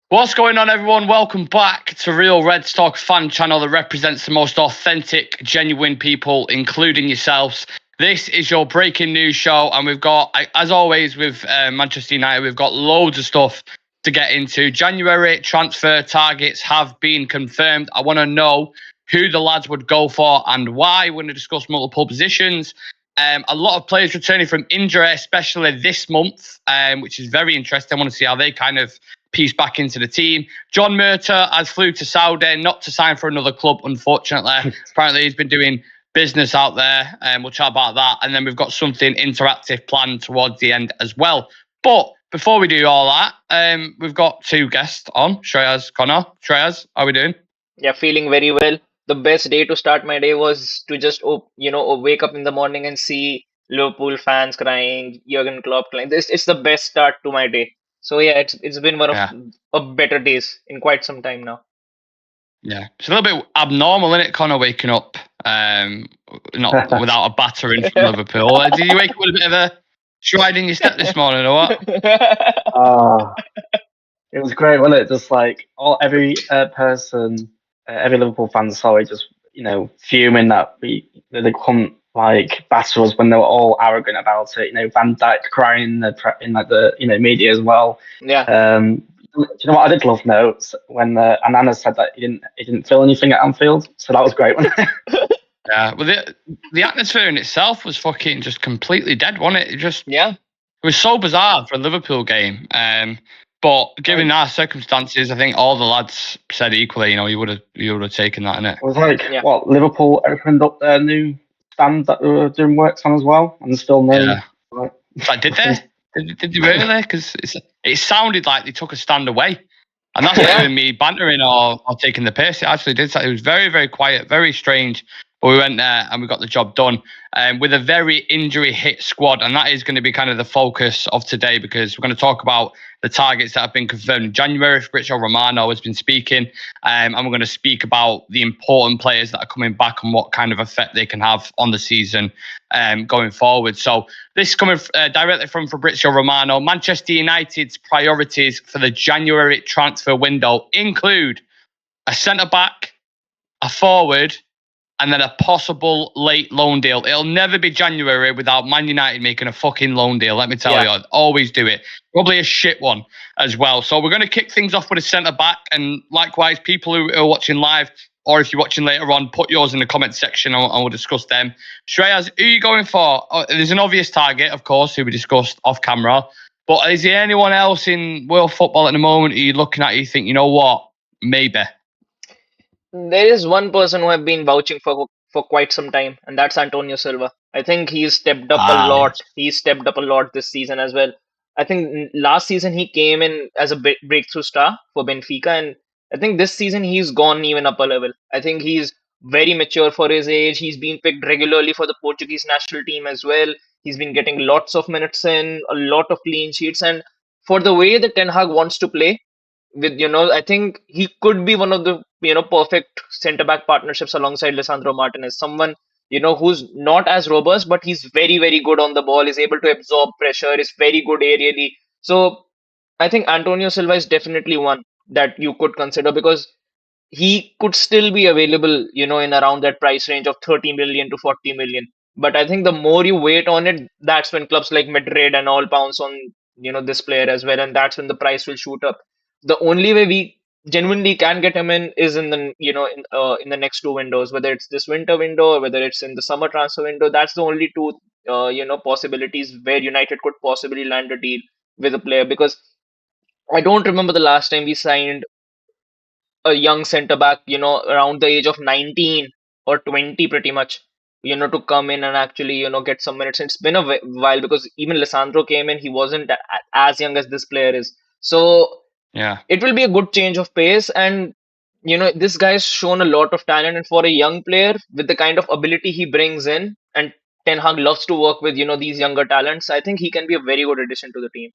What's going on, everyone? Welcome back to Real Reds Talk fan channel that represents the most authentic, genuine people, including yourselves. This is your breaking news show, and we've got, as always, with Manchester United, we've got loads of stuff to get into. January transfer targets have been confirmed. I want to know who the lads would go for and why. We're going to discuss multiple positions. A lot of players returning from injury, especially this month, which is very interesting. I want to see how they kind of piece back into the team. John Murtough has flew to Saudi, not to sign for another club, unfortunately. Apparently, he's been doing business out there, and we'll chat about that. And then we've got something interactive planned towards the end as well. But before we do all that, we've got two guests on. Shreyas, Connor. Shreyas, how are we doing? Yeah, feeling very well. The best day to start my day was to just, wake up in the morning and see Liverpool fans crying, Jurgen Klopp crying. It's the best start to my day. So yeah, it's been one Yeah. of better days in quite some time now. Yeah. It's a little bit abnormal, isn't it, Connor, waking up not without a battering from Liverpool. Did you wake up with a bit of a stride in your step this morning or what? It was great, wasn't it? Just like every person, every Liverpool fan, sorry, just fuming that they couldn't like batter us when they were all arrogant about it. Van Dijk crying in the media as well. Yeah. Do you know what I did love notes when Anana said that he didn't feel anything at Anfield, so that was great. Yeah, well, the atmosphere in itself was fucking just completely dead, wasn't it? Yeah. It was so bizarre for a Liverpool game. But given our circumstances, I think all the lads said equally. You would have taken that, innit? It was like Yeah. Liverpool opened up their new stand that they were doing works on as well, and still no. Yeah. Like, did they? Did they really? Because it sounded like they took a stand away. And that's not even me bantering or taking the piss. It actually did. It was very, very quiet, very strange. But we went there and we got the job done with a very injury hit squad. And that is going to be kind of the focus of today, because we're going to talk about the targets that have been confirmed in January. Fabrizio Romano has been speaking, and we're going to speak about the important players that are coming back and what kind of effect they can have on the season going forward. So this is coming directly from Fabrizio Romano. Manchester United's priorities for the January transfer window include a centre-back, a forward, and then a possible late loan deal. It'll never be January without Man United making a fucking loan deal. Let me tell you, I'd always do it. Probably a shit one as well. So we're going to kick things off with a centre-back. And likewise, people who are watching live, or if you're watching later on, put yours in the comment section and we'll discuss them. Shreyas, who are you going for? There's an obvious target, of course, who we discussed off camera. But is there anyone else in world football at the moment who you're looking at, you think, you know what, maybe? There is one person who I've been vouching for quite some time, and that's Antonio Silva. I think he's stepped up a lot. He's stepped up a lot this season as well. I think last season he came in as a breakthrough star for Benfica, and I think this season he's gone even up a level. I think he's very mature for his age. He's been picked regularly for the Portuguese national team as well. He's been getting lots of minutes in, a lot of clean sheets, and for the way that Ten Hag wants to play, I think he could be one of the perfect centre back partnerships alongside Lisandro Martinez. Someone who's not as robust, but he's very very good on the ball. Is able to absorb pressure. Is very good aerially. So I think Antonio Silva is definitely one that you could consider, because he could still be available, in around that price range of 30 million to 40 million. But I think the more you wait on it, that's when clubs like Madrid and all pounce on, this player as well, and that's when the price will shoot up. The only way we genuinely can get him in is in the, in the next two windows, whether it's this winter window or whether it's in the summer transfer window. That's the only two, possibilities where United could possibly land a deal with a player, because I don't remember the last time we signed a young centre back, around the age of 19 or 20, pretty much, to come in and actually, get some minutes. It's been a while, because even Lisandro came in, he wasn't as young as this player is. So Yeah, it will be a good change of pace. And, this guy's shown a lot of talent. And for a young player with the kind of ability he brings in, and Ten Hag loves to work with, these younger talents, I think he can be a very good addition to the team.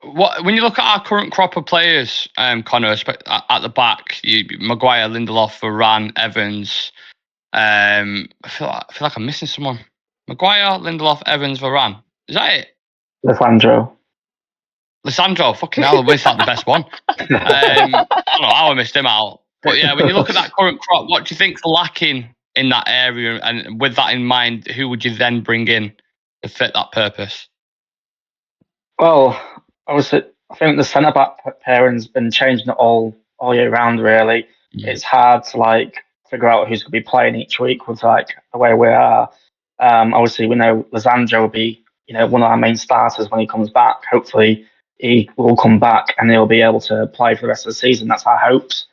when you look at our current crop of players, Connor, at the back, Maguire, Lindelof, Varane, Evans. I feel like I'm missing someone. Maguire, Lindelof, Evans, Varane. Is that it? Lisandro. Lissandro, fucking hell, we missed out the best one. I don't know how I missed him out. But yeah, when you look at that current crop, what do you think's lacking in that area? And with that in mind, who would you then bring in to fit that purpose? Well, obviously, I think the centre back pairing's been changing all year round. Really, it's hard to like figure out who's going to be playing each week with like the way we are. Obviously, we know Lissandro will be one of our main starters when he comes back. Hopefully, he will come back and he'll be able to play for the rest of the season. That's our hopes.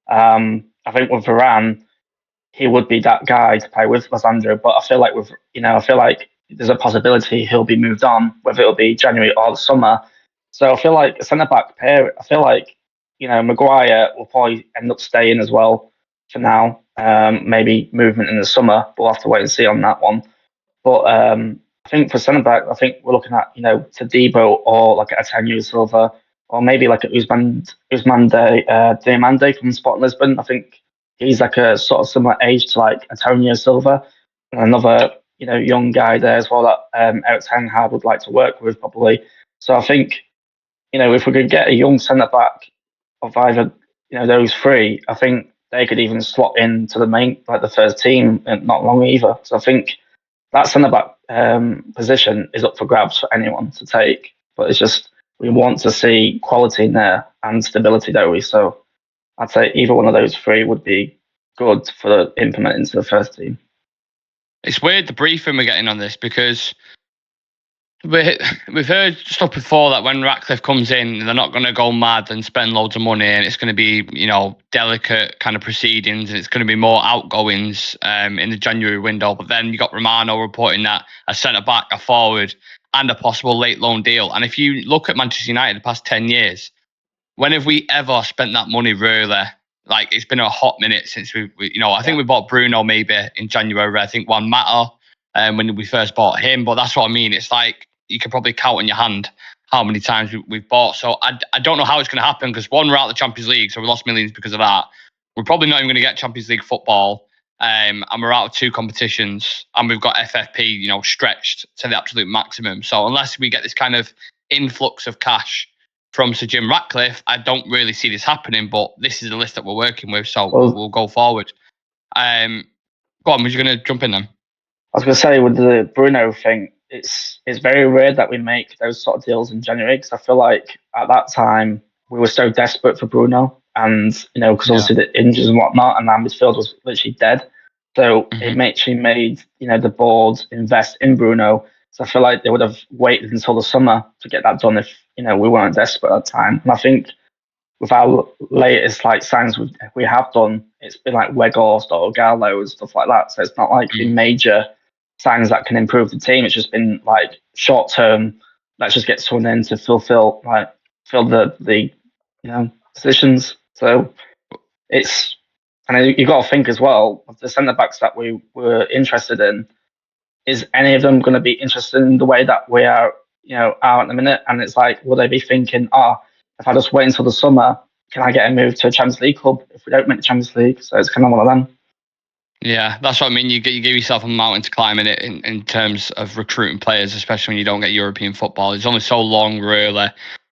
I think with Varane, he would be that guy to play with Lissandro. But I feel like there's a possibility he'll be moved on, whether it'll be January or the summer. So I feel like a centre back pair. I feel like Maguire will probably end up staying as well for now. Maybe movement in the summer. We'll have to wait and see on that one. But I think for centre back, I think we're looking at Tadibo or like a Antonio Silva or maybe like a Usmande Diamande from Sporting Lisbon. I think he's like a sort of similar age to like Antonio Silva, and another young guy there as well that Eric Ten Hag would like to work with probably. So I think if we could get a young centre back of either those three, I think they could even slot into the main like the first team not long either. So I think that centre back position is up for grabs for anyone to take, but it's just we want to see quality in there and stability, don't we? So I'd say either one of those three would be good for implement into the first team. It's weird the briefing we're getting on this because we've heard stuff before that when Ratcliffe comes in, they're not going to go mad and spend loads of money, and it's going to be delicate kind of proceedings, and it's going to be more outgoings in the January window. But then you got Romano reporting that a centre back, a forward, and a possible late loan deal. And if you look at Manchester United the past 10 years, when have we ever spent that money really? Like it's been a hot minute since I think we bought Bruno maybe in January. I think Juan Mata when we first bought him, but that's what I mean. It's like you can probably count on your hand how many times we've bought. So I don't know how it's going to happen because one, we're out of the Champions League, so we lost millions because of that. We're probably not even going to get Champions League football, and we're out of 2 competitions, and we've got FFP, stretched to the absolute maximum. So unless we get this kind of influx of cash from Sir Jim Ratcliffe, I don't really see this happening. But this is the list that we're working with, so we'll go forward. Go on, was you going to jump in then? I was going to say with the Bruno thing, it's very rare that we make those sort of deals in January because I feel like at that time we were so desperate for Bruno, and because obviously the injuries and whatnot, and our midfield was literally dead. So it actually made the board invest in Bruno. So I feel like they would have waited until the summer to get that done if we weren't desperate at the time. And I think with our latest like signs we have done, it's been like Weghorst or Gallo and stuff like that. So it's not like been major signs that can improve the team. It's just been like short term. Let's just get someone in to fill the positions. So it's, and you've got to think as well of the centre backs that we were interested in. Is any of them going to be interested in the way that we are at the minute? And it's like, will they be thinking, if I just wait until the summer, can I get a move to a Champions League club if we don't make the Champions League? So it's kind of one of them. Yeah, that's what I mean. You give yourself a mountain to climb in terms of recruiting players, especially when you don't get European football. It's only so long, really.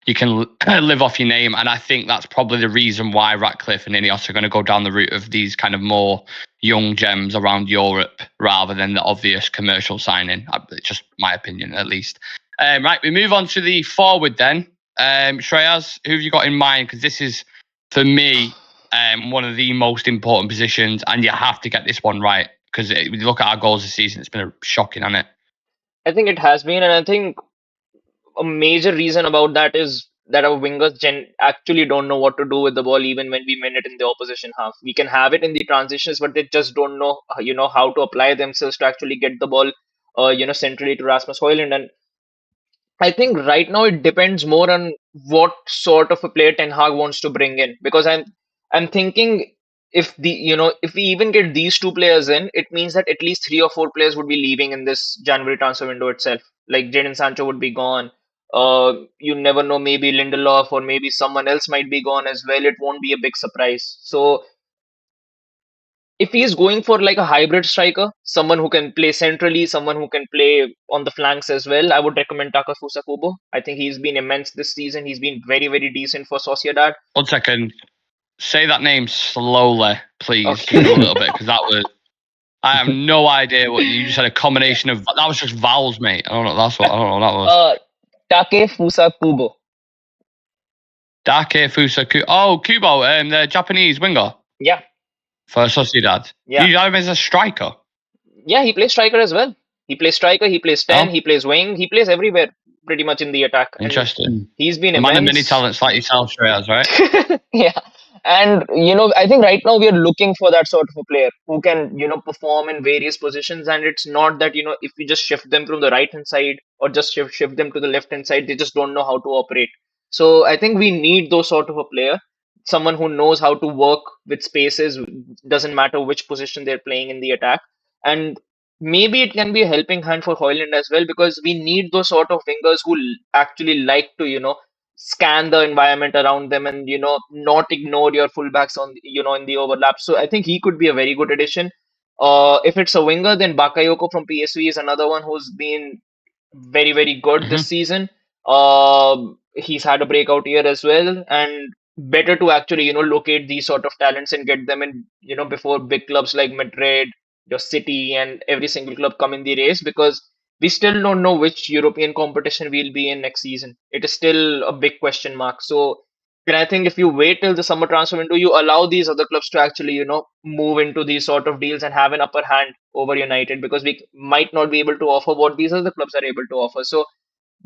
You can live off your name. And I think that's probably the reason why Ratcliffe and Ineos are going to go down the route of these kind of more young gems around Europe rather than the obvious commercial signing. It's just my opinion, at least. Right, we move on to the forward then. Shreyas, who have you got in mind? Because this is, for me, one of the most important positions, and you have to get this one right. Because when you look at our goals this season, it's been shocking, hasn't it? I think it has been, and I think a major reason about that is that our wingers actually don't know what to do with the ball even when we win it in the opposition half. We can have it in the transitions, but they just don't know, how to apply themselves to actually get the ball, centrally to Rasmus Højlund. And I think right now it depends more on what sort of a player Ten Hag wants to bring in, because I'm thinking if we even get these 2 players in, it means that at least 3 or 4 players would be leaving in this January transfer window itself. Like Jadon Sancho would be gone. You never know, maybe Lindelof or maybe someone else might be gone as well. It won't be a big surprise. So if he's going for like a hybrid striker, someone who can play centrally, someone who can play on the flanks as well, I would recommend Takefusa Kubo. I think he's been immense this season. He's been very, very decent for Sociedad. 1 second. Say that name slowly, please, Okay. a little bit, because that was. I have no idea what you just had. A combination of that was just vowels, mate. I don't know. I don't know what that was. Takefusa Kubo. Takefusa Kubo. Oh, Kubo, the Japanese winger. Yeah. For Sociedad. Yeah. You have him as a striker. Yeah, he plays striker as well. He plays striker, he plays 10, he plays wing, he plays everywhere pretty much in the attack. Interesting. And he's been immense. Man of many immense. talents like yourself, Shreyas, right? Yeah. And, I think right now we are looking for that sort of a player who can, perform in various positions. And it's not that, if we just shift them from the right hand side or just shift them to the left hand side, they just don't know how to operate. So I think we need those sort of a player, someone who knows how to work with spaces, doesn't matter which position they're playing in the attack. And maybe it can be a helping hand for Højlund as well, because we need those sort of wingers who actually like to, scan the environment around them and not ignore your fullbacks on in the overlap. So I think he could be a very good addition. If it's a winger, then Bakayoko from PSV is another one who's been very, very good this season. He's had a breakout year as well, and better to actually locate these sort of talents and get them in before big clubs like Madrid, your City, and every single club come in the race, because we still don't know which European competition we'll be in next season. It is still a big question mark. So, and I think if you wait till the summer transfer window, you allow these other clubs to actually, move into these sort of deals and have an upper hand over United, because we might not be able to offer what these other clubs are able to offer. So,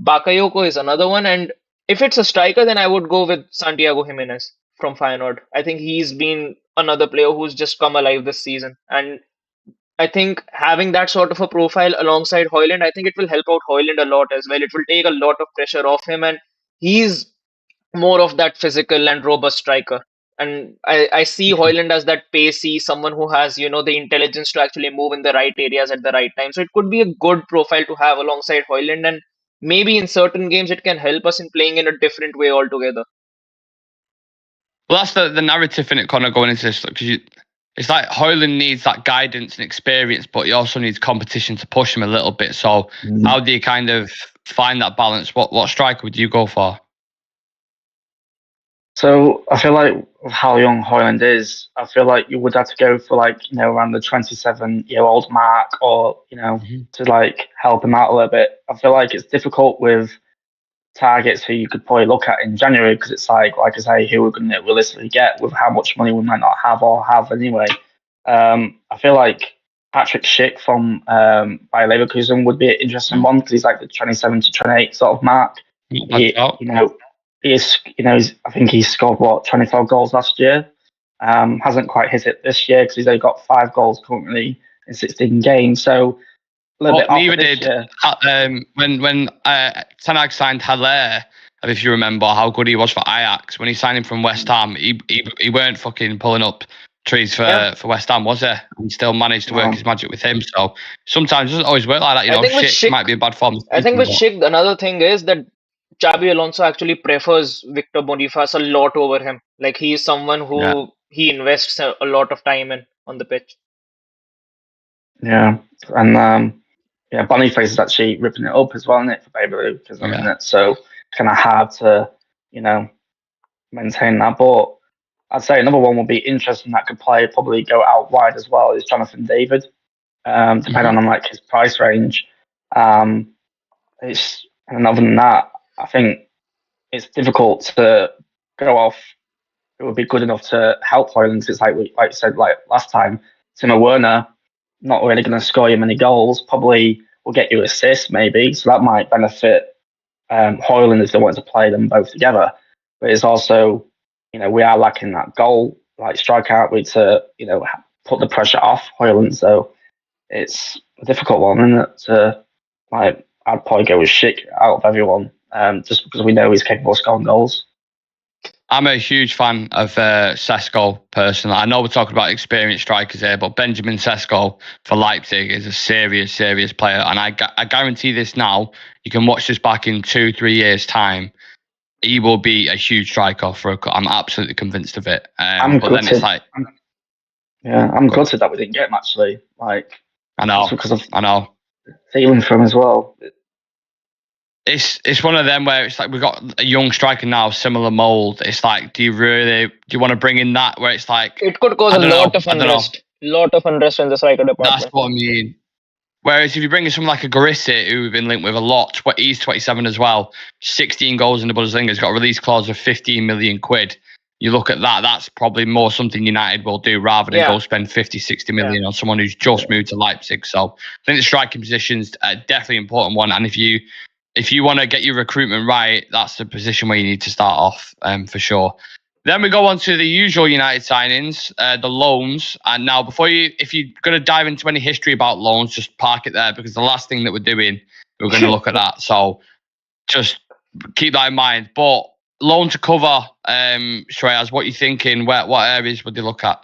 Bakayoko is another one. And if it's a striker, then I would go with Santiago Jimenez from Feyenoord. I think he's been another player who's just come alive this season. And I think having that sort of a profile alongside Højlund, I think it will help out Højlund a lot as well. It will take a lot of pressure off him, and he's more of that physical and robust striker. And I see Højlund as that pacey, someone who has, the intelligence to actually move in the right areas at the right time. So it could be a good profile to have alongside Højlund, and maybe in certain games it can help us in playing in a different way altogether. Well, that's the narrative in it, Connor, going into this, because it's like Højlund needs that guidance and experience, but he also needs competition to push him a little bit. So how do you kind of find that balance? What striker would you go for? So I feel like with how young Højlund is, I feel like you would have to go for around the 27-year-old mark, or to help him out a little bit. I feel like it's difficult with targets who you could probably look at in January, because it's like I say, who we're going to realistically get with how much money we might not have or have anyway. I feel like Patrick Schick from Bayer Leverkusen would be an interesting one, because he's like the 27 to 28 sort of mark. He is, I think he scored 24 goals last year. Hasn't quite hit it this year, because he's only got 5 goals currently in 16 games. So neither did when Ten Hag signed Haller. If you remember how good he was for Ajax, when he signed him from West Ham, he weren't fucking pulling up trees for West Ham, was he? He still managed to work his magic with him. So sometimes it doesn't always work like that. Schick might be a bad form. I think with Schick, another thing is that Xabi Alonso actually prefers Victor Boniface a lot over him. Like, he is someone who he invests a lot of time in on the pitch. Yeah, and Boniface is actually ripping it up as well, isn't it, for Baby Lucas? So kind of hard to maintain that. But I'd say another one would be interesting that could probably go out wide as well is Jonathan David, depending on his price range. And other than that, I think it's difficult to go off. It would be good enough to help Højlund. It's like you said last time, Timo Werner, not really going to score you many goals. Probably will get you assists maybe, so that might benefit Højlund if they want to play them both together. But it's also, we are lacking that goal strike, aren't we, to put the pressure off Højlund. So it's a difficult one, isn't it? To I'd probably go with Schick out of everyone, just because we know he's capable of scoring goals. I'm a huge fan of Sesko personally. I know we're talking about experienced strikers here, but Benjamin Sesko for Leipzig is a serious player. And I guarantee this now, you can watch this back in 2-3 years' time. He will be a huge striker I'm absolutely convinced of it. Yeah, I'm gutted that we didn't get him actually. Like, I know. because of I know. feeling for him as well. It's one of them where it's like we've got a young striker now, similar mold. It's like, do you want to bring in that where it's like It could cause I a don't lot know, of unrest. Lot of unrest in the striker That's department. what I mean. Whereas if you bring in someone like a Garissa, who we've been linked with a lot, he's 27 as well, 16 goals in the Bundesliga, has got a release clause of 15 million quid. You look at that, that's probably more something United will do rather than go spend 50, 60 million on someone who's just moved to Leipzig. So I think the striking position's definitely an important one. And if you want to get your recruitment right, that's the position where you need to start off for sure. Then we go on to the usual United signings, the loans. And now, if you're going to dive into any history about loans, just park it there because the last thing that we're doing, we're going to look at that. So just keep that in mind. But loan to cover, Shreyas, what are you thinking? What areas would you look at?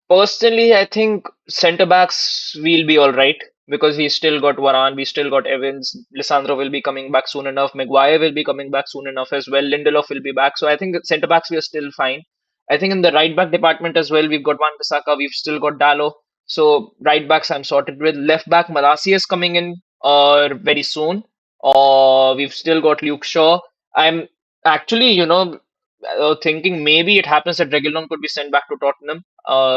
Personally, I think centre backs will be all right because we still got Varane, we still got Evans, Lisandro will be coming back soon enough, Maguire will be coming back soon enough as well, Lindelof will be back. So I think centre backs we are still fine. I think in the right back department as well, we've got Wan-Bissaka, we've still got Dalot. So right backs I'm sorted with. Left back Malacia is coming in very soon. We've still got Luke Shaw. I'm actually, thinking maybe it happens that Reguilon could be sent back to Tottenham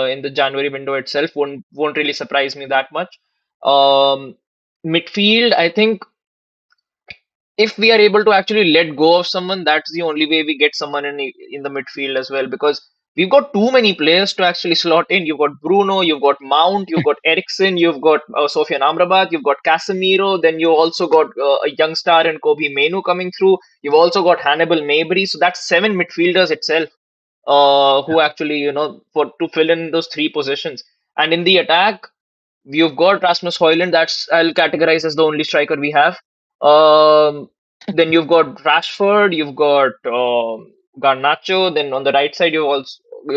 in the January window itself. Won't really surprise me that much. Um, Midfield, I think if we are able to actually let go of someone, that's the only way we get someone in the midfield as well. Because we've got too many players to actually slot in. You've got Bruno, you've got Mount, you've got Eriksen, you've got Sofian Amrabat, you've got Casemiro. Then you also got a young star in Kobe Menu coming through. You've also got Hannibal Mabry. So that's 7 midfielders itself who actually, to fill in those 3 positions. And in the attack, you've got Rasmus Højlund. That's I'll categorize as the only striker we have. Um, then you've got Rashford. You've got Garnacho. Then on the right side, you've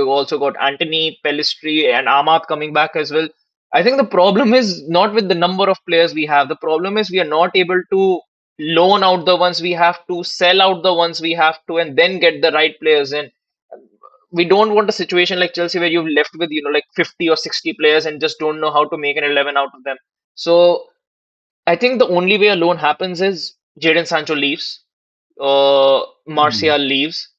also got Anthony, Pellistri, and Ahmad coming back as well. I think the problem is not with the number of players we have. The problem is we are not able to loan out the ones we have to, sell out the ones we have to, and then get the right players in. We don't want a situation like Chelsea where you've left with like 50 or 60 players and just don't know how to make an 11 out of them. So I think the only way a loan happens is Jadon Sancho leaves, Martial leaves,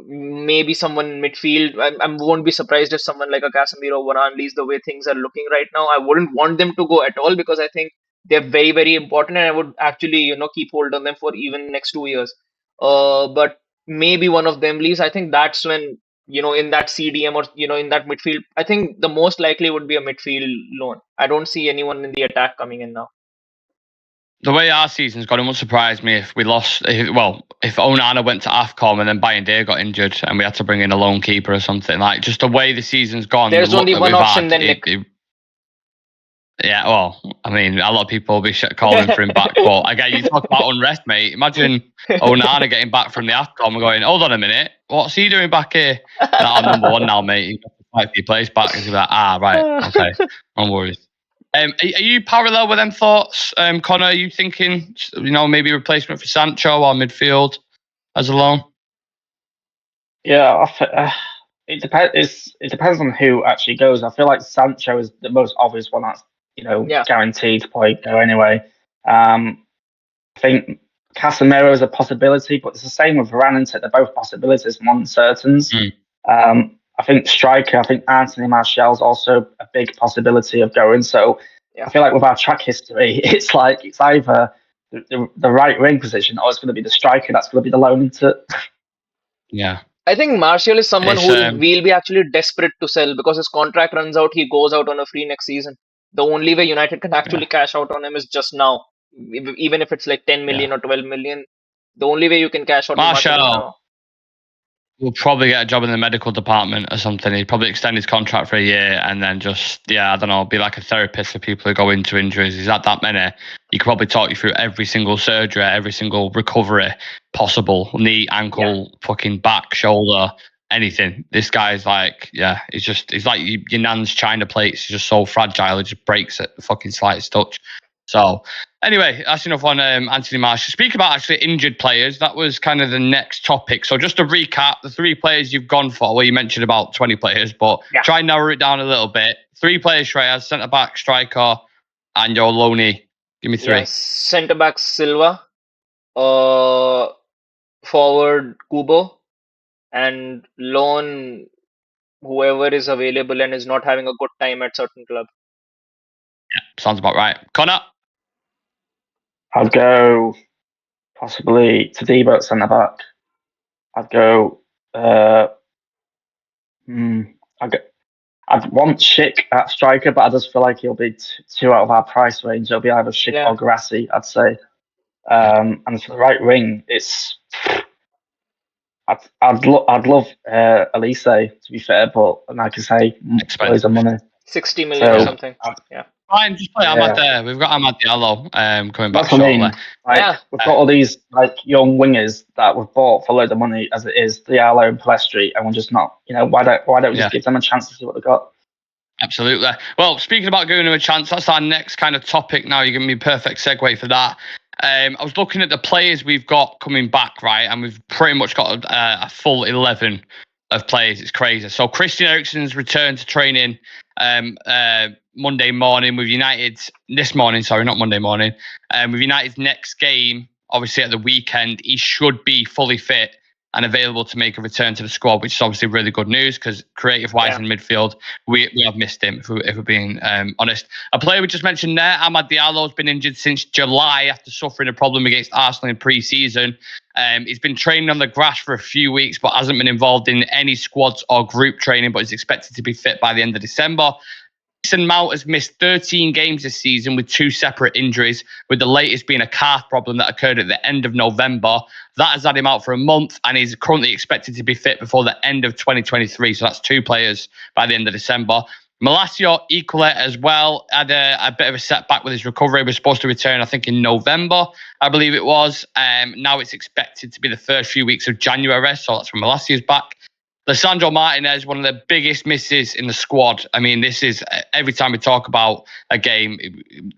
maybe someone in midfield. I won't be surprised if someone like a Casemiro or Varane leaves the way things are looking right now. I wouldn't want them to go at all because I think they're very, very important and I would actually, keep hold on them for even next 2 years. But maybe one of them leaves. I think that's when, in that CDM or, in that midfield, I think the most likely would be a midfield loan. I don't see anyone in the attack coming in now. The way our season's gone, it wouldn't surprise me if we lost. If Onana went to AFCON and then Bayern got injured and we had to bring in a lone keeper or something. Like, just the way the season's gone. There's only one option then, Nick. Yeah, well, I mean, a lot of people will be calling for him back. But again, you talk about unrest, mate. Imagine Onana getting back from the AFCON and going, hold on a minute, what's he doing back here? I'm number 1 now, mate. He might be placed back. He's like, right, okay, no worries. Are you parallel with them thoughts, Connor? Are you thinking, maybe a replacement for Sancho or midfield as a loan? Yeah, it depends. It depends on who actually goes. I feel like Sancho is the most obvious one that's guaranteed to probably go anyway. I think Casemiro is a possibility, but it's the same with Varane. They're both possibilities and uncertainties. I think striker. I think Anthony Martial is also a big possibility of going. So I feel like with our track history, it's either the right wing position or it's going to be the striker that's going to be the loan into. Yeah. I think Martial is someone who will be actually desperate to sell because his contract runs out. He goes out on a free next season. The only way United can actually cash out on him is just now. Even if it's like 10 million or 12 million, the only way you can cash out on Martial now. He'll probably get a job in the medical department or something. He'd probably extend his contract for a year and then just, I don't know, be like a therapist for people who go into injuries. He's had that many. He could probably talk you through every single surgery, every single recovery possible. Knee, ankle, fucking back, shoulder, anything. This guy's like, he's like your nan's china plates. He's just so fragile. It just breaks at the fucking slightest touch. So Anyway, that's enough on Anthony Martial. Speak about actually injured players. That was kind of the next topic. So just to recap, the 3 players you've gone for. Well, you mentioned about 20 players, but try and narrow it down a little bit. 3 players, Shreyas, centre-back, striker, and your loanee. Give me 3. Yeah, centre-back Silva, forward Kubo, and loan whoever is available and is not having a good time at certain club. Yeah, sounds about right. Connor? I'd go possibly Tadibo at centre back. I'd go. I'd want Schick at striker, but I just feel like he'll be too out of our price range. It'll be either Schick or Grassi, I'd say. And for the right wing, it's. I'd love Elise, to be fair, but like I say, loads of money. 60 million or something. Yeah. Fine, just play Amad there. We've got Amad Diallo coming back That's what shortly. I mean. We've got all these young wingers that we've bought for loads of money as it is, Diallo and Palestri, and we're just not. Why don't we just give them a chance to see what they got? Absolutely. Well, speaking about giving them a chance, that's our next kind of topic now. You're giving me a perfect segue for that. I was looking at the players we've got coming back, right? And we've pretty much got a full 11 of players. It's crazy. So Christian Eriksen's returned to training Monday morning with United. This morning, sorry, not Monday morning. With United's next game, obviously at the weekend, he should be fully fit and available to make a return to the squad, which is obviously really good news because creative-wise in midfield, we have missed him, if we're being honest. A player we just mentioned there, Amad Diallo, has been injured since July after suffering a problem against Arsenal in pre-season. He's been training on the grass for a few weeks, but hasn't been involved in any squads or group training, but is expected to be fit by the end of December. Mason Mount has missed 13 games this season with 2 separate injuries, with the latest being a calf problem that occurred at the end of November. That has had him out for a month, and he's currently expected to be fit before the end of 2023. So that's 2 players by the end of December. Malacio equally as well had a bit of a setback with his recovery. He was supposed to return, I think, in November, I believe it was. Now it's expected to be the first few weeks of January, so that's when Malacio's back. Lisandro Martinez, one of the biggest misses in the squad. I mean, this is every time we talk about a game,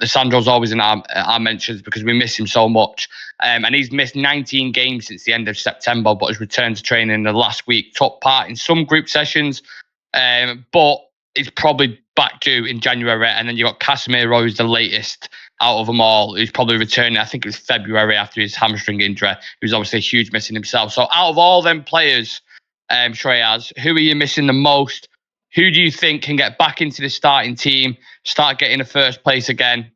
Lisandro's always in our mentions because we miss him so much. And he's missed 19 games since the end of September, but has returned to training in the last week. Took part in some group sessions, but he's probably back due in January. And then you've got Casemiro, who's the latest out of them all, who's probably returning, I think it was February after his hamstring injury. He was obviously a huge miss in himself. So out of all them players, Shreyas, who are you missing the most? Who do you think can get back into the starting team, start getting a first place again,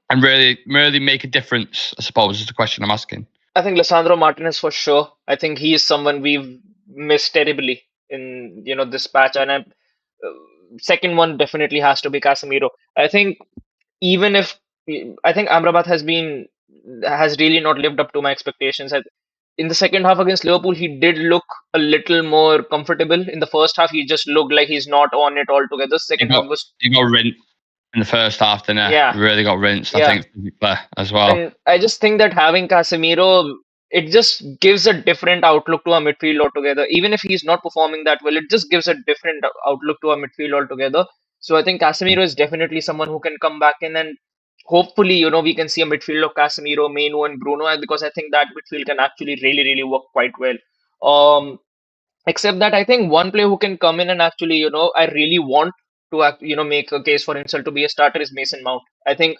and really make a difference, I suppose, is the question I'm asking. I think Lisandro Martinez for sure. I think he is someone we've missed terribly in this patch. And second one definitely has to be Casemiro. I think Amrabat has really not lived up to my expectations. In the second half against Liverpool, he did look a little more comfortable. In the first half, he just looked like he's not on it altogether. Second half was... He got rinsed in the first half, didn't he? Yeah. He really got rinsed, I think, as well. And I just think that having Casemiro, it just gives a different outlook to our midfield altogether. Even if he's not performing that well, it just gives a different outlook to our midfield altogether. So I think Casemiro is definitely someone who can come back in, and hopefully, we can see a midfield of Casemiro, Mainu, and Bruno, because I think that midfield can actually really, really work quite well. Except that I think one player who can come in and actually, I really want to, make a case for himself to be a starter is Mason Mount. I think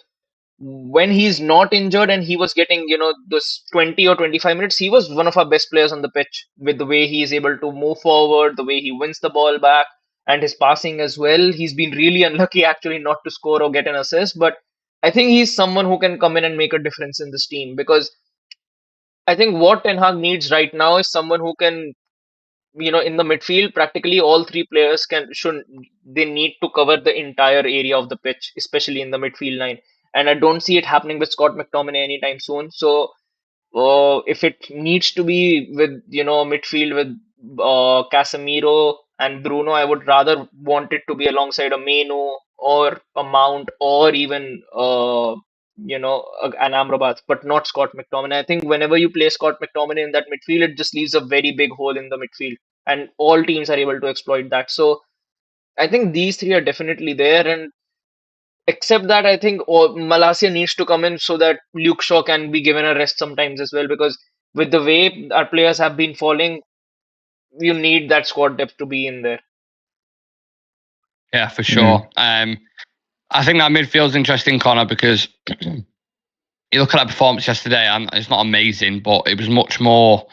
when he's not injured and he was getting, those 20 or 25 minutes, he was one of our best players on the pitch with the way he is able to move forward, the way he wins the ball back, and his passing as well. He's been really unlucky actually not to score or get an assist, but I think he's someone who can come in and make a difference in this team, because I think what Ten Hag needs right now is someone who can, in the midfield, practically all 3 players they need to cover the entire area of the pitch, especially in the midfield line. And I don't see it happening with Scott McTominay anytime soon. So if it needs to be with, midfield with Casemiro and Bruno, I would rather want it to be alongside a Mainu or a Mount or even, an Amrabat, but not Scott McTominay. I think whenever you play Scott McTominay in that midfield, it just leaves a very big hole in the midfield, and all teams are able to exploit that. So I think these 3 are definitely there. And Except that I think Malacia needs to come in so that Luke Shaw can be given a rest sometimes as well, because with the way our players have been falling, you need that squad depth to be in there. Yeah, for sure. I think that midfield's interesting, Connor, because you look at that performance yesterday, and it's not amazing, but it was much more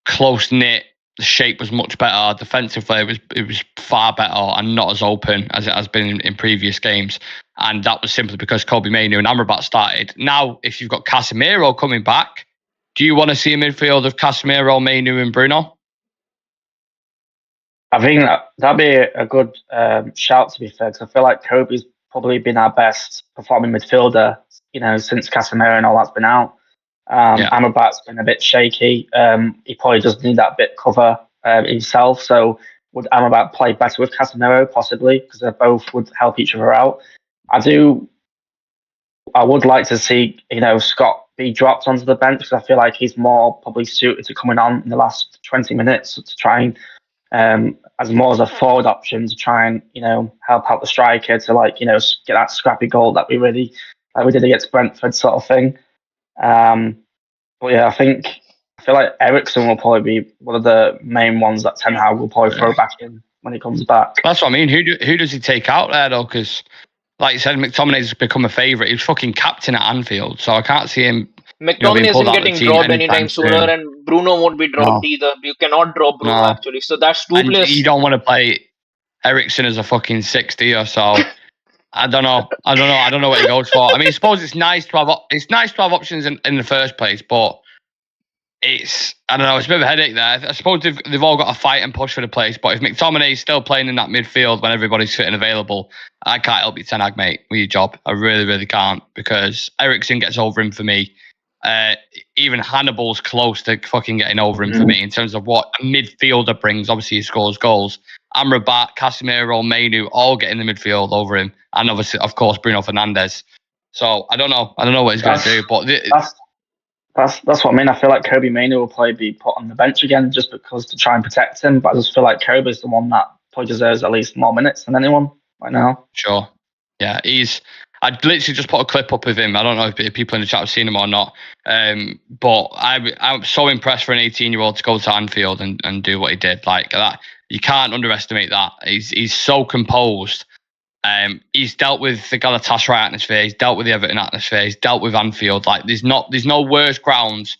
close knit. The shape was much better. Defensively, it was far better and not as open as it has been in previous games. And that was simply because Kobbie Mainoo and Amrabat started. Now, if you've got Casemiro coming back, do you want to see a midfield of Casemiro, Mainoo, and Bruno? I think that'd be a good shout, to be fair, because I feel like Kobe's probably been our best performing midfielder, since Casemiro and all that's been out. Amrabat's been a bit shaky. He probably does need that bit cover himself. So would Amrabat play better with Casemiro? Possibly, because they both would help each other out. I would like to see, Scott be dropped onto the bench, because I feel like he's more probably suited to coming on in the last 20 minutes to try and as more as a forward option to try and help out the striker to get that scrappy goal that we did against Brentford sort of thing. But yeah, I feel like Eriksen will probably be one of the main ones that Ten Hag will probably throw back in when he comes back. That's what I mean. Who does he take out there though? Because like you said, McTominay's become a favourite. He was fucking captain at Anfield, so I can't see him. McTominay isn't getting dropped anytime sooner, and Bruno won't be dropped either. You cannot drop Bruno actually. So that's two players. You don't want to play Eriksen as a fucking 60 or so. I don't know what he goes for. I mean, I suppose it's nice to have options in the first place, but it's a bit of a headache there. I suppose they've all got to fight and push for the place. But if McTominay is still playing in that midfield when everybody's fit and available, I can't help you, Ten Hag, mate, with your job. I really, really can't, because Eriksen gets over him for me. Even Hannibal's close to fucking getting over him for me in terms of what a midfielder brings. Obviously, he scores goals. Amrabat, Casemiro, Mainoo all get in the midfield over him, and obviously, of course, Bruno Fernandes. So I don't know what he's going to do, but that's what I mean. I feel like Kobbie Mainoo will probably be put on the bench again just because to try and protect him. But I just feel like Kobe's the one that probably deserves at least more minutes than anyone right now. Sure. Yeah, I literally just put a clip up of him. I don't know if people in the chat have seen him or not. But I'm so impressed for an 18-year-old to go to Anfield and do what he did. Like that, you can't underestimate that. He's so composed. He's dealt with the Galatasaray atmosphere. He's dealt with the Everton atmosphere. He's dealt with Anfield. Like there's no worse grounds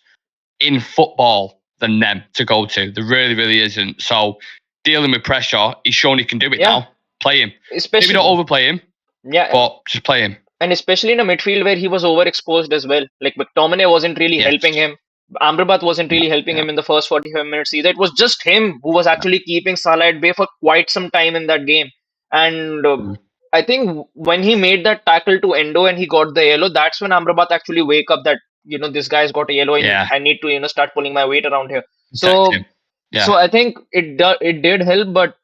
in football than them to go to. There really, really isn't. So dealing with pressure, he's shown he can do it now. Play him. Maybe not overplay him. Yeah, but just play him. And especially in a midfield where he was overexposed as well. Like McTominay wasn't really helping him. Amrabat wasn't really helping him in the first 45 minutes either. It was just him who was actually keeping Salah at bay for quite some time in that game. And I think when he made that tackle to Endo and he got the yellow, that's when Amrabat actually wake up that, this guy's got a yellow. I need to, start pulling my weight around here. So I think it did help, but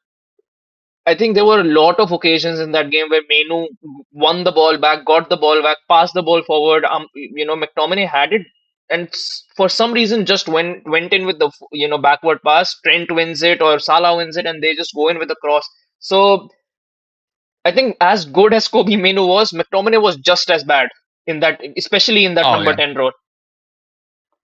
I think there were a lot of occasions in that game where Mainoo won the ball back, got the ball back, passed the ball forward. McTominay had it, and for some reason just went in with the backward pass. Trent wins it or Salah wins it, and they just go in with the cross. So I think as good as Kobbie Mainoo was, McTominay was just as bad in that, especially in that number 10 role.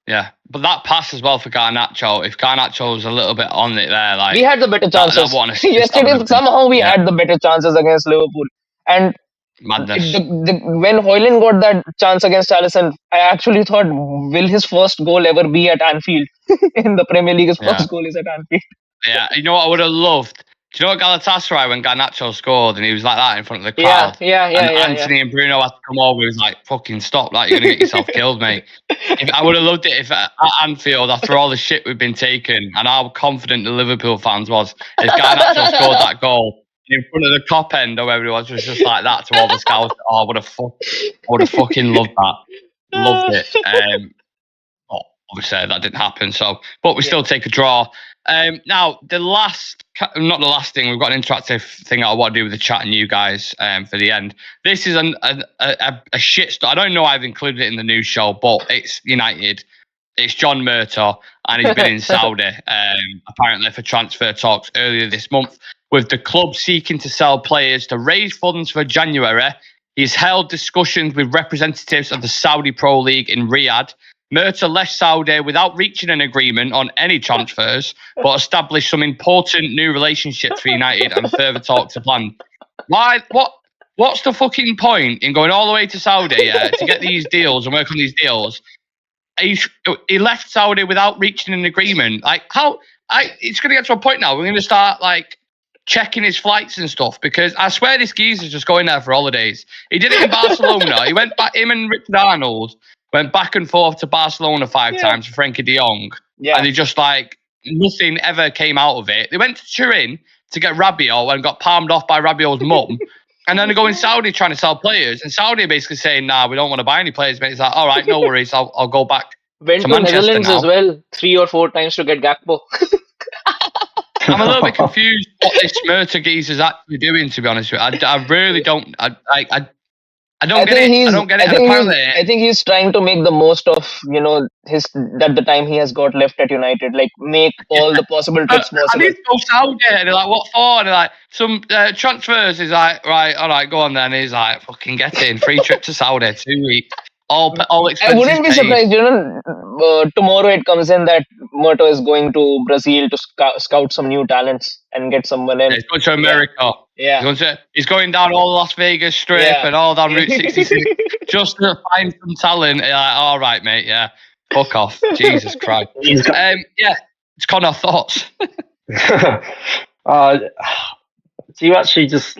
Yeah, but that pass as well for Garnacho. If Garnacho was a little bit on it there, like we had the better chances. Yesterday, somehow we had the better chances against Liverpool. And madness. When Højlund got that chance against Alisson, I actually thought, will his first goal ever be at Anfield? In the Premier League, his first goal is at Anfield. Yeah, you know what I would have loved? Do you know what Galatasaray, when Garnacho scored and he was like that in front of the crowd? Anthony and Bruno had to come over. He was like, fucking stop that. You're going to get yourself killed, mate. I would have loved it if at Anfield, after all the shit we've been taking and how confident the Liverpool fans was, if Garnacho scored that goal in front of the top end or wherever it was just like that to all the scouts. I would have fucking loved that. Loved it. Obviously, that didn't happen. So, but we still take a draw. Now, not the last thing, we've got an interactive thing I want to do with the chat and you guys for the end. This is a shit story. I don't know I've included it in the news show, but it's United. It's John Murtough, and he's been in Saudi apparently for transfer talks earlier this month. with the club seeking to sell players to raise funds for January. He's held discussions with representatives of the Saudi Pro League in Riyadh. Murtough left Saudi without reaching an agreement on any transfers, but established some important new relationships for United and further talks are planned. Why? What's the fucking point in going all the way to Saudi to get these deals and work on these deals? He left Saudi without reaching an agreement. Like how? It's going to get to a point now. We're going to start like checking his flights and stuff because I swear this geezer's just going there for holidays. He did it in Barcelona. He went back. Him and Richard Arnold went back and forth to Barcelona 5 times for Frankie de Jong, and he just like nothing ever came out of it. They went to Turin to get Rabiot and got palmed off by Rabiot's mum. And then they go in Saudi trying to sell players. And Saudi are basically saying, nah, we don't want to buy any players. But it's like, all right, no worries. I'll go back Went to Manchester Netherlands now. as well, 3 or 4 times to get Gakpo. I'm a little bit confused what this Murtough geezer's actually doing, to be honest with you. I really don't. I don't get it. I don't get it. I think he's trying to make the most of the time he has got left at United. Like make all the possible trips possible. I need to go Saudi. And they're like, what for? And they're like, some transfers. He's like, right, all right, go on then. He's like, fucking get in. Free trip to Saudi, 2 weeks. All expenses I wouldn't be surprised, tomorrow it comes in that Murtough is going to Brazil to scout some new talents and get someone in. Yeah, he's going to America. Yeah. He's going down all Las Vegas Strip and all down Route 66 just to find some talent. Like, all right, mate, yeah. Fuck off. Jesus Christ. It's Connor, thoughts? Do you actually just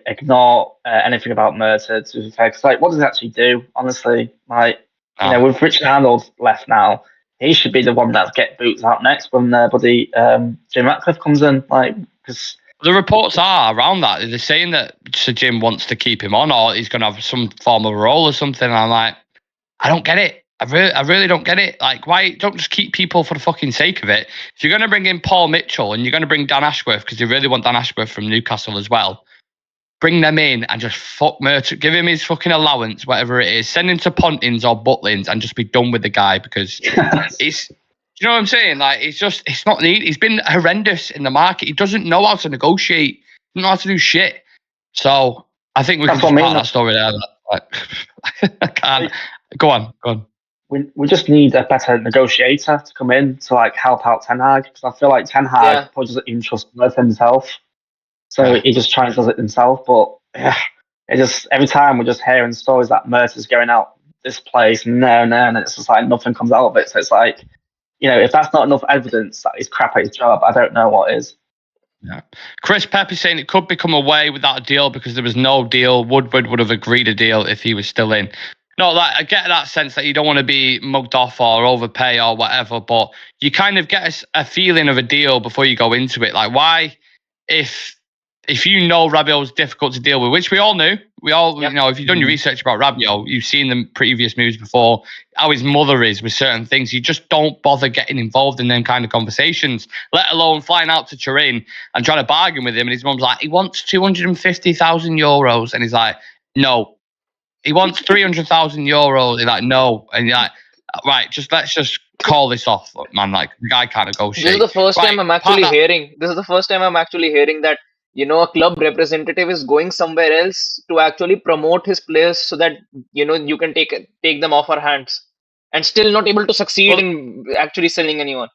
ignore anything about Murtough, to be fair? Because what does he actually do? Honestly, with Richard Arnold left now, he should be the one that get boots out next when buddy Jim Ratcliffe comes in. Because the reports are around that they're saying that Sir Jim wants to keep him on, or he's going to have some form of role or something. And I'm like, I don't get it. I really don't get it. Like, why don't just keep people for the fucking sake of it? If you're going to bring in Paul Mitchell and you're going to bring Dan Ashworth, because they really want Dan Ashworth from Newcastle as well, bring them in and just fuck Murtough, give him his fucking allowance, whatever it is, send him to Pontins or Butlins and just be done with the guy because it's, you know what I'm saying? Like, it's not neat. He's been horrendous in the market. He doesn't know how to negotiate. He doesn't know how to do shit. So I think we can just part that story there. I can't. Go on. We just need a better negotiator to come in to help out Ten Hag, because I feel like Ten Hag probably doesn't even trust Murtough himself, so he just tries to do it himself. But it just every time we're just hearing stories that Murtaugh's going out this place, and it's just like nothing comes out of it. So it's like, if that's not enough evidence that he's crap at his job, I don't know what is. Yeah. Chris Pepper saying it could become a way without a deal because there was no deal. Woodward would have agreed a deal if he was still in. No, I get that sense that you don't want to be mugged off or overpay or whatever, but you kind of get a feeling of a deal before you go into it. Like, why, if you know Rabiot was difficult to deal with, which we all knew, if you've done your research about Rabiot, you've seen the previous moves before, how his mother is with certain things, you just don't bother getting involved in them kind of conversations, let alone flying out to Turin and trying to bargain with him. And his mum's like, he wants 250,000 euros. And he's like, no. He wants 300,000 euros. He's like, no. And you're like, right, let's just call this off, man. Like, the guy can't negotiate. This is the first time I'm actually hearing. This is the first time I'm actually hearing that, a club representative is going somewhere else to actually promote his players so that, you can take them off our hands and still not able to succeed in actually selling anyone.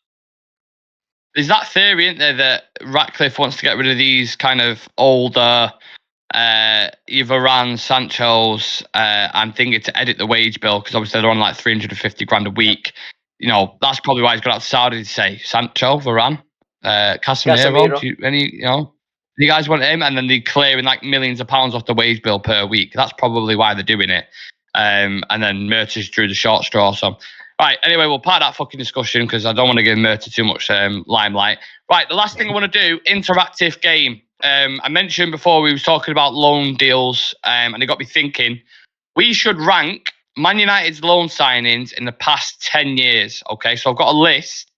There's that theory, isn't there, that Ratcliffe wants to get rid of these kind of older Varane, Sancho's, and thinking to edit the wage bill because obviously they're on like 350 grand a week. That's probably why he's got out to Saudi to say Sancho, Varane, Casemiro. Do you guys want him? And then they're clearing like millions of pounds off the wage bill per week. That's probably why they're doing it. And then Murtough drew the short straw. So, right. Anyway, we'll part that fucking discussion because I don't want to give Murtough too much limelight. Right. The last thing I want to do, interactive game. I mentioned before we was talking about loan deals, and it got me thinking. We should rank Man United's loan signings in the past 10 years. Okay, so I've got a list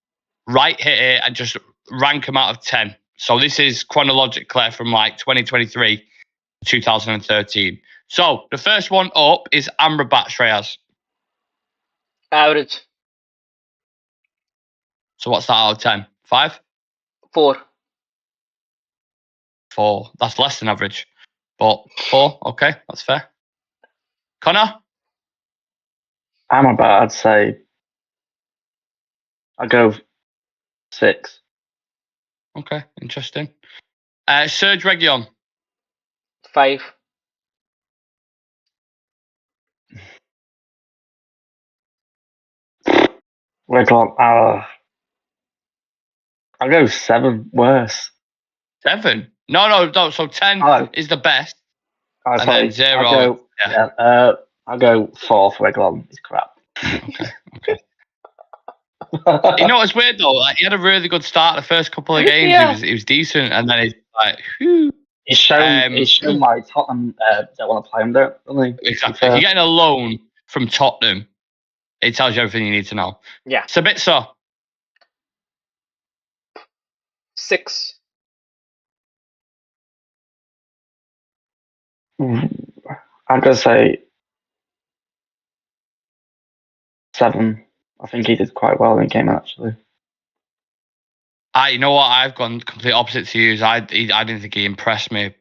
right here and just rank them out of 10. So this is chronologically from like 2023 to 2013. So the first one up is Amrabat Shreyas. Average. So what's that out of 10? 5? 4. 4. That's less than average. But 4, okay, that's fair. Connor? I'm about, I'd say, I'll go 6. Okay, interesting. Serge Reguilon? 5. Reguilon, I'll go 7. Worse. 7? No. So 10 is the best. Oh, and then 0. I'll go 4 for Reguilon. It's crap. Okay. You know what's weird though? Like, he had a really good start the first couple of games. Yeah. He was decent, and then he's like, whew. It's shown why Tottenham don't want to play him, don't they? Exactly. If you're getting a loan from Tottenham, it tells you everything you need to know. Yeah. Sabitzer? 6. I'm gonna say 7. I think he did quite well in the game actually. You know what? I've gone complete opposite to you. I didn't think he impressed me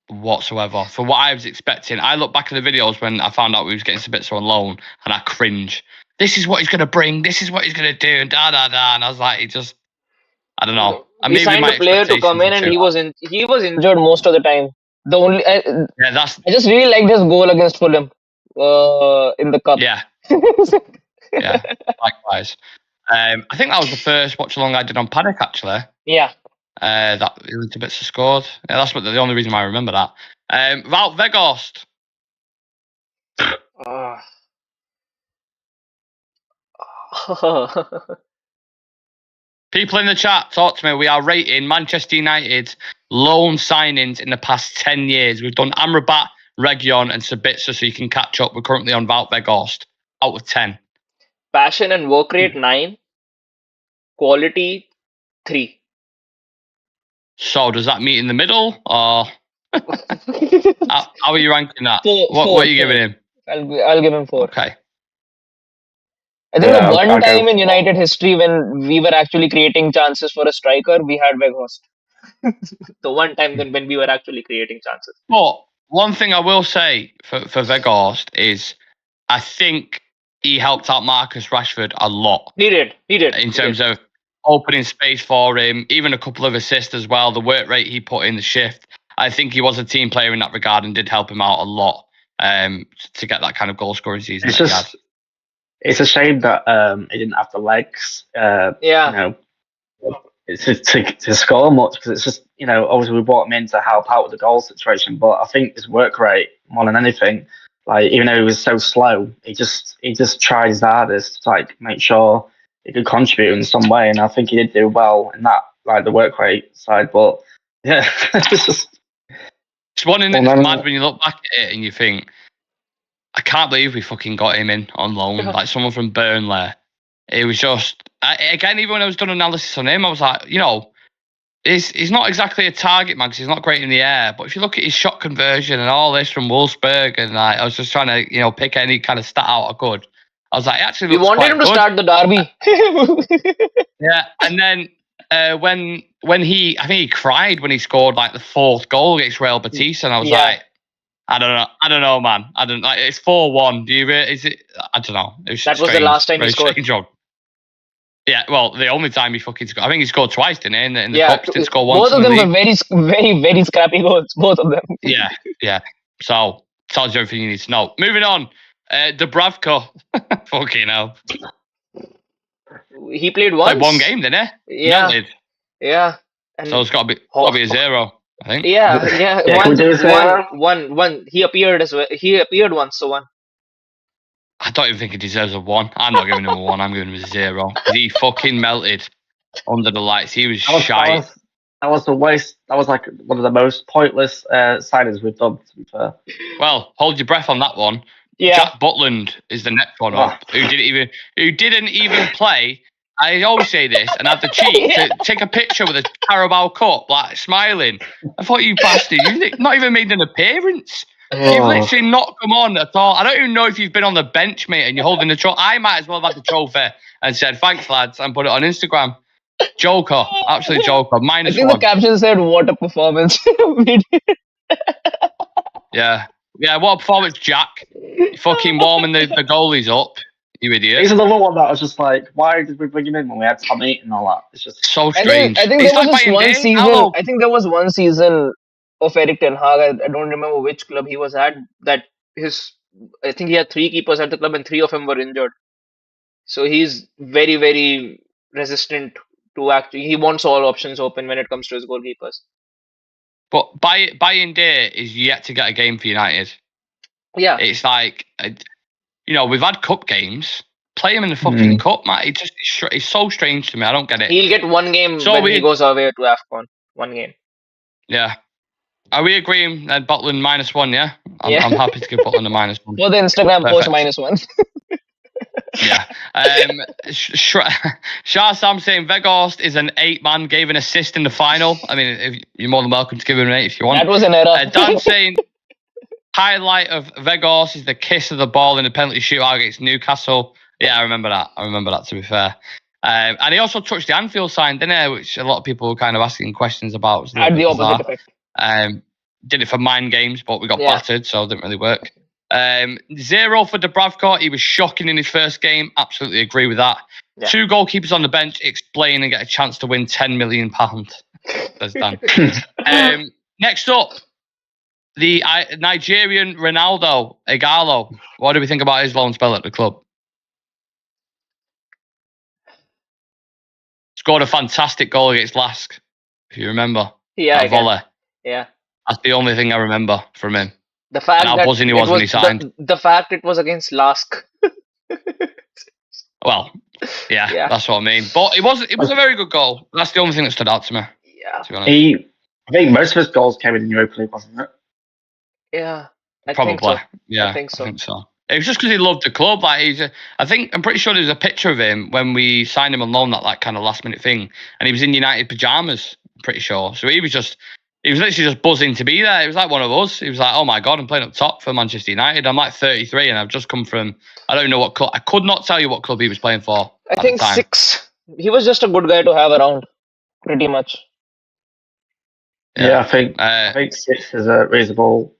whatsoever. For what I was expecting, I look back at the videos when I found out we was getting Sabitzer on loan, and I cringe. This is what he's going to bring. This is what he's going to do, and da. And I was like, I don't know. We signed a player to come in, and he was injured most of the time. I just really like this goal against Fulham in the cup. Yeah. Yeah, likewise. I think that was the first watch along I did on Paddock actually. Yeah. That Sabitzer scored. Yeah, that's the only reason why I remember that. Wout Weghorst. People in the chat, talk to me. We are rating Manchester United loan signings in the past 10 years. We've done Amrabat, Reguilon, and Sabitzer, so you can catch up. We're currently on Wout Weghorst out of 10. Passion and work rate 9. Quality 3. So does that meet in the middle, or how are you ranking that? What are you giving him? I'll give him 4. Okay. I think the one time in United history when we were actually creating chances for a striker, we had Weghorst. The one time when we were actually creating chances. But one thing I will say for Weghorst is I think he helped out Marcus Rashford a lot. He did. In terms of opening space for him, even a couple of assists as well, the work rate he put in, the shift. I think he was a team player in that regard and did help him out a lot to get that kind of goal scoring season. It's a shame that he didn't have the legs. To score much, because it's just, obviously we brought him in to help out with the goal situation, but I think his work rate more than anything, like even though he was so slow, he just tried his hardest to make sure he could contribute in some way, and I think he did do well in that, the work rate side. But yeah, it's one in it's mad when you look back at it and you think, I can't believe we fucking got him in on loan, like someone from Burnley. It was just, again, even when I was doing analysis on him, I was like, he's not exactly a target man because he's not great in the air. But if you look at his shot conversion and all this from Wolfsburg, and I was just trying to, pick any kind of stat out I could. I was like, actually, we wanted him to start the derby. Yeah, and then when I think he cried when he scored the 4th goal against Real Betis, and I was like, I don't know, man. I don't like. It's 4-1. Do you? Is it? I don't know. It was that was the last time he scored. Yeah, well, the only time he fucking scored. I think he scored twice, didn't he? In the cup, he didn't score once. Both of them were very, very, very scrappy goals. Both of them. Yeah. So tells you everything you need to know. Moving on, Dubravka. Fucking hell. He played once. Played one game, didn't he? Yeah. Melted. Yeah. And so it's got to be a 0. I think. Yeah. One. He appeared as well. He appeared once, so 1. I don't even think he deserves a 1. I'm not giving him a 1. I'm giving him a 0. He fucking melted under the lights. He was shy. That was the waste. That was one of the most pointless signings we've done, to be fair. Well, hold your breath on that one. Yeah. Jack Butland is the next one up, who didn't even play. I always say this, and have the cheek to take a picture with a Carabao Cup, smiling. I thought, you bastard, you've not even made an appearance. You've literally not come on at all. I don't even know if you've been on the bench, mate, and you're holding the trophy. I might as well have had the trophy and said, thanks, lads, and put it on Instagram. Joker, absolute joker. I -1. think the caption said, "What a performance!" Yeah, what a performance, Jack. You fucking warming the goalies up, you idiot. He's another one that I was just like, why did we bring him in when we had Tom Eaton and all that? It's just so strange. I think It's there was like just buying one Dane. season. Hello. I think there was one season of Erik Ten Hag. I don't remember which club he was at. I think he had 3 keepers at the club, and 3 of them were injured. So he's very, very resistant to actually. He wants all options open when it comes to his goalkeepers. But buying Day is yet to get a game for United. Yeah, It's like, we've had cup games. Play him in the fucking cup, man. It's so strange to me. I don't get it. he'll get one game So when he goes away to AFCON. One game. Yeah. Are we agreeing that Butland -1? Yeah. Yeah. I'm happy to give Butland a -1. For the Instagram post, Perfect. -1. Yeah. Shah Sam saying Weghorst is an 8-man, gave an assist in the final. I mean, you're more than welcome to give him an 8 if you want. That was an error. Dan saying highlight of Weghorst is the kiss of the ball in the penalty shootout against Newcastle. Yeah, I remember that, to be fair. And he also touched the Anfield sign, didn't he? Which a lot of people were kind of asking questions about. Had the opposite effect. Did it for mind games, but we got battered, so it didn't really work. 0 for Dubravka. He was shocking in his first game. Absolutely agree with that. Yeah. 2 goalkeepers on the bench, explain and get a chance to win £10 million. That's done. Next up, the Nigerian Ronaldo Igalo. What do we think about his loan spell at the club? Scored a fantastic goal against Lask, if you remember. Yeah, volley. Yeah. That's the only thing I remember from him. The fact and how buzzing he was when he signed. The fact it was against Lask. Well, yeah, that's what I mean. But it was a very good goal. That's the only thing that stood out to me. Yeah. To be honest. I think most of his goals came in the Europa League, wasn't it? Yeah. Probably. Think so. Yeah. I think so. It was just because he loved the club. Like I'm pretty sure there's a picture of him when we signed him on loan, that kind of last minute thing, and he was in United pajamas. I'm pretty sure. So he was literally just buzzing to be there. He was like one of us. He was like, "Oh my god, I'm playing up top for Manchester United. I'm like 33, and I've just come from I don't know what club. I could not tell you what club he was playing for. I think 6. He was just a good guy to have around, pretty much. Yeah, I think 6 is a reasonable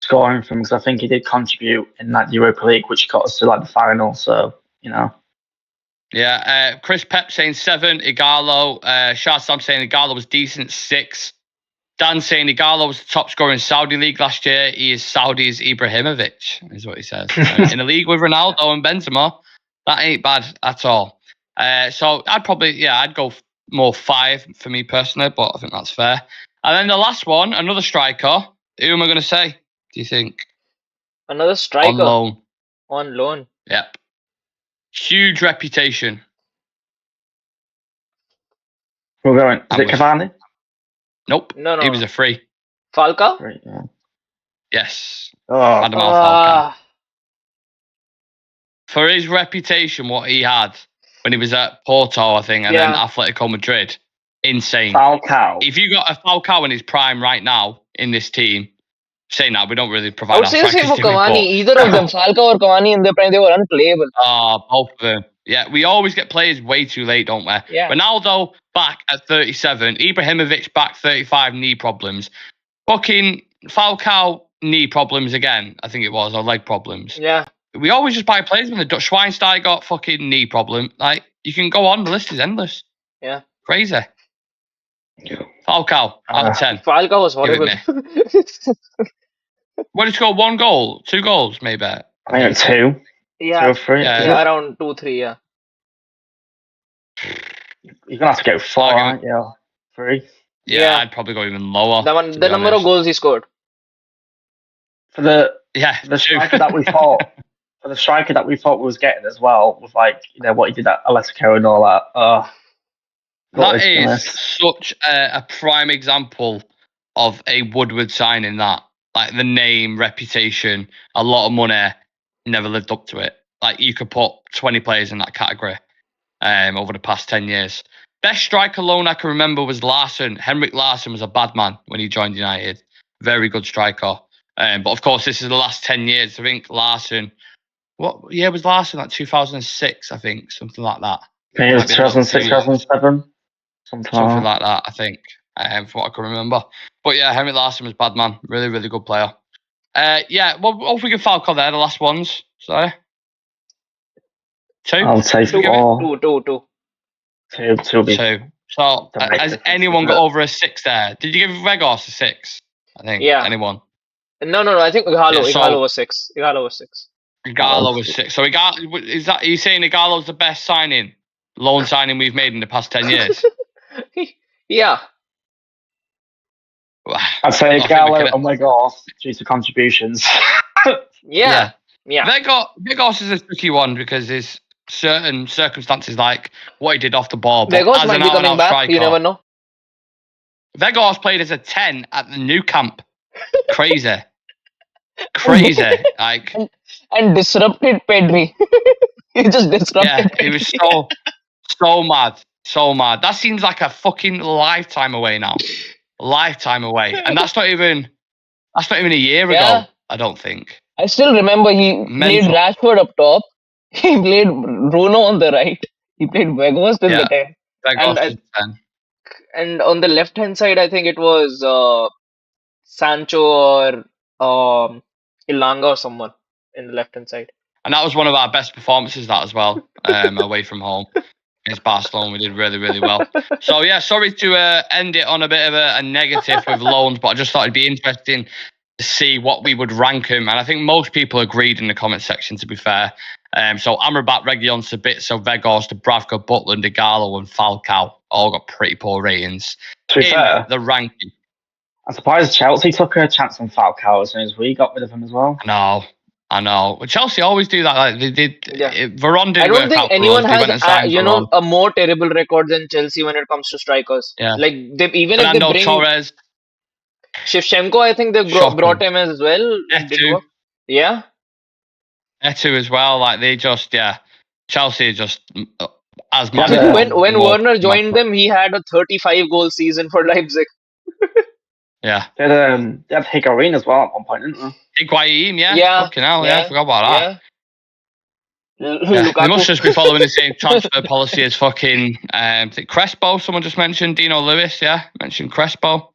scoring from him, because I think he did contribute in that Europa League, which got us to the final. So Yeah, Chris Pep saying 7. Igalo. Shah Sam saying Igalo was decent, 6. Dan saying Igalo was the top scorer in Saudi League last year. He is Saudi's Ibrahimovic, is what he says. In a league with Ronaldo and Benzema, that ain't bad at all. So I'd go more 5 for me personally, but I think that's fair. And then the last one, another striker. Who am I going to say, do you think? Another striker? On loan. On loan. Yep. Huge reputation. We're going. Is it Cavani? Nope. No. He was a free. Falcao? Free, yeah. Yes. Oh. Adam Falcao. For his reputation, what he had when he was at Porto, I think, and then Atletico Madrid, insane. Falcao. If you got a Falcao in his prime right now in this team, saying that we don't really provide. I would say the same for Cavani. Either of them, Falcao or Cavani, in their prime, they were unplayable. Both of them. Yeah, we always get players way too late, don't we? Yeah. Ronaldo back at 37. Ibrahimovic back 35, knee problems. Fucking Falcao, knee problems again, I think it was, or leg problems. Yeah. We always just buy players when the Dutch Schweinsteiger got fucking knee problem. Like, you can go on, the list is endless. Yeah. Crazy. Falcao, out of 10. Falcao was horrible. What did he score? 1 goal? 2 goals, maybe? I think 2. Yeah. 2 or 3. Yeah, around 2, 3, yeah. You're going to have to go 4, aren't you? 3. Yeah, I'd probably go even lower. The number of goals he scored. For the striker that we thought, we was getting as well, with what he did at Atletico and all that. That is such a prime example of a Woodward signing. That, like, the name, reputation, a lot of money, never lived up to it. Like, you could put 20 players in that category over the past 10 years. Best striker loan I can remember was Larsson. Henrik Larsson was a bad man when he joined United. Very good striker. But of course, this is the last 10 years. I think Larsson, what year was Larsson? Like 2006, I think, something like that. Maybe it was 2006, 2007. Something like that, I think, from what I can remember. But yeah, Henrik Larsson was bad, man. Really, really good player. Yeah, well, what we give Falco there, the last ones. Sorry. 2? I'll take 2. Two. So, has anyone got over a 6 there? Did you give Vegos a 6? I think. Yeah. Anyone? No. I think Igalo was 6. Igalo was 6. Igalo was 6. So, are you saying Igalo's the best signing, loan signing we've made in the past 10 years? Yeah. I'd say Igalo and Vegos due to contributions. Yeah. Vegos is a tricky one because there's certain circumstances like what he did off the ball. But Vegos might be coming back. Striker, you never know. Vegos played as a 10 at the new camp. Crazy. Like and disrupted Pedri. He just disrupted. Yeah, he was so mad. That seems like a fucking lifetime away now. And that's not even a year ago, I don't think. I still remember he played Rashford up top. He played Bruno on the right. He played Vegos in the 10. Vegos 10. And on the left hand side, I think it was Sancho or Ilanga or someone in the left hand side. And that was one of our best performances, that as well, away from home. Against Barcelona, we did really, really well. So, yeah, sorry to end it on a bit of a negative with loans, but I just thought it'd be interesting to see what we would rank him. And I think most people agreed in the comment section, to be fair. So, Amrabat, Reguilon, Sabitzer, Vegos, Dubravka, Butland, Igalo, and Falcao all got pretty poor ratings. To be fair, the ranking. I'm surprised Chelsea took a chance on Falcao as soon as we got rid of him as well. I know. Well, Chelsea always do that. Like they did. Veron didn't I don't work think out anyone for us. has, a more terrible record than Chelsea when it comes to strikers. Yeah. Like Fernando if they bring Torres, Shevchenko, I think they brought him as well. Etu. Yeah. Etu as well. Like they just, Chelsea just as much. When Werner joined them, he had a 35-goal season for Leipzig. Yeah. They had Higuain as well at one point, didn't they? Higuain, yeah. Fucking hell, I forgot about that. Yeah. They must just be following the same transfer policy as fucking Crespo. Someone just mentioned Dino Lewis, mentioned Crespo.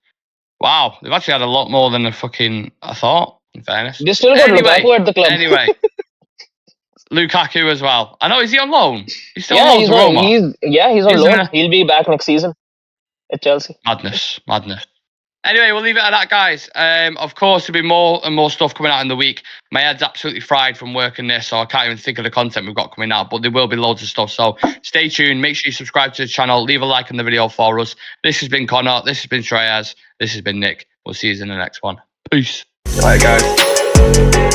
Wow, they've actually had a lot more than I thought, in fairness. They still got Lukaku at the club. Anyway, Lukaku as well. I know, is he on loan? He's still on loan he's to Roma? He's on loan. He'll be back next season at Chelsea. Madness. Anyway, we'll leave it at that, guys. Of course, there'll be more and more stuff coming out in the week. My head's absolutely fried from working this, so I can't even think of the content we've got coming out, but there will be loads of stuff. So stay tuned. Make sure you subscribe to the channel. Leave a like on the video for us. This has been Connor. This has been Shreyas. This has been Nick. We'll see you in the next one. Peace. Bye, guys.